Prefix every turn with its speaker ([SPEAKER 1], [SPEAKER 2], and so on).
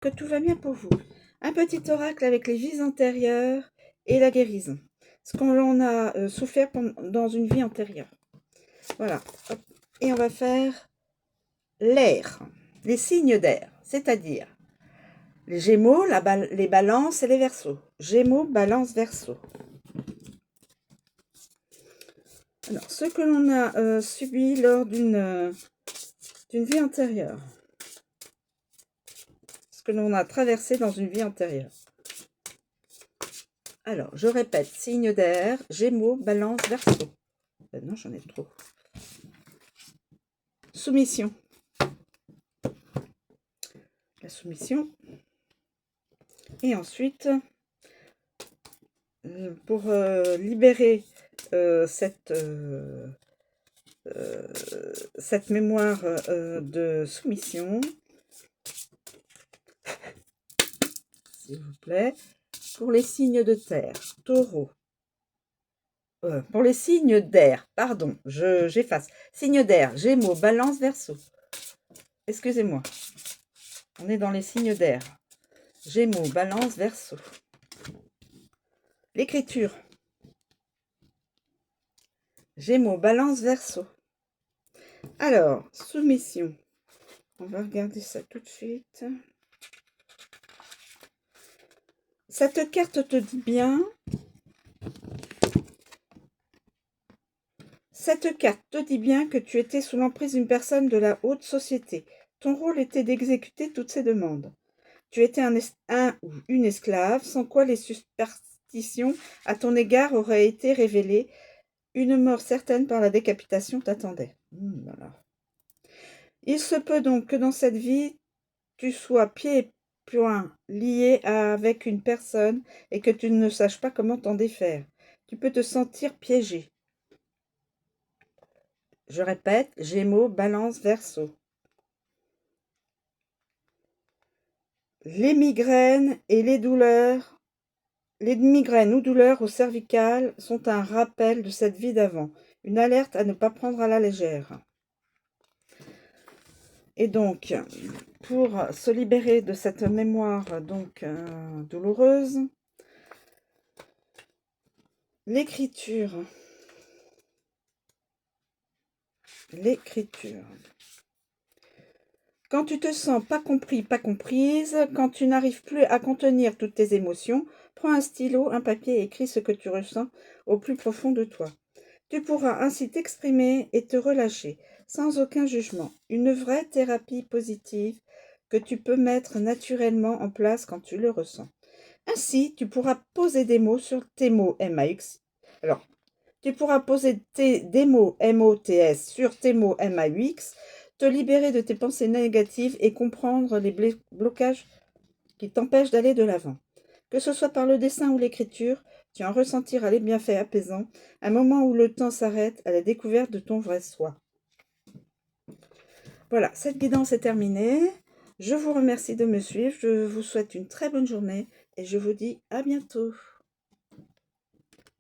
[SPEAKER 1] que tout va bien pour vous. Un petit oracle avec les vies antérieures et la guérison. Ce qu'on a souffert dans une vie antérieure. Voilà. Hop. Et on va faire l'air, les signes d'air, c'est-à-dire les Gémeaux, les Balances et les Verseaux. Gémeaux, Balance, Verseau. Alors, ce que l'on a subi lors d'une vie antérieure. Ce que l'on a traversé dans une vie antérieure. Alors, je répète, signe d'air, Gémeaux, Balance, Verseau. Non, j'en ai trop. Soumission. La soumission. Et ensuite, pour libérer cette mémoire de soumission, s'il vous plaît, pour les signes de terre, Taureau. Pour les signes d'air, pardon, j'efface. Signes d'air, Gémeaux, Balance, Verseau. Excusez-moi. On est dans les signes d'air. Gémeaux, Balance, Verseau. L'écriture. Gémeaux, Balance, Verseau. Alors, soumission. On va regarder ça tout de suite. Cette carte te dit bien. Cette carte te dit bien que tu étais sous l'emprise d'une personne de la haute société. Ton rôle était d'exécuter toutes ses demandes. Tu étais un ou une esclave, sans quoi les superstitions à ton égard auraient été révélées. Une mort certaine par la décapitation t'attendait. Voilà. Il se peut donc que dans cette vie, tu sois pieds et poings liés avec une personne et que tu ne saches pas comment t'en défaire. Tu peux te sentir piégé. Je répète, Gémeaux, Balance, Verseau. Les migraines et les douleurs, les migraines ou douleurs au cervical sont un rappel de cette vie d'avant, une alerte à ne pas prendre à la légère. Et donc, pour se libérer de cette mémoire douloureuse, l'écriture. L'écriture. Quand tu te sens pas compris, pas comprise, quand tu n'arrives plus à contenir toutes tes émotions, prends un stylo, un papier et écris ce que tu ressens au plus profond de toi. Tu pourras ainsi t'exprimer et te relâcher, sans aucun jugement. Une vraie thérapie positive que tu peux mettre naturellement en place quand tu le ressens. Ainsi, tu pourras poser des mots sur tes mots MAX. Alors, tu pourras poser des mots MOTS sur tes mots MAUX, te libérer de tes pensées négatives et comprendre les blocages qui t'empêchent d'aller de l'avant. Que ce soit par le dessin ou l'écriture, tu en ressentiras les bienfaits apaisants, un moment où le temps s'arrête à la découverte de ton vrai soi. Voilà, cette guidance est terminée. Je vous remercie de me suivre, je vous souhaite une très bonne journée et je vous dis à bientôt.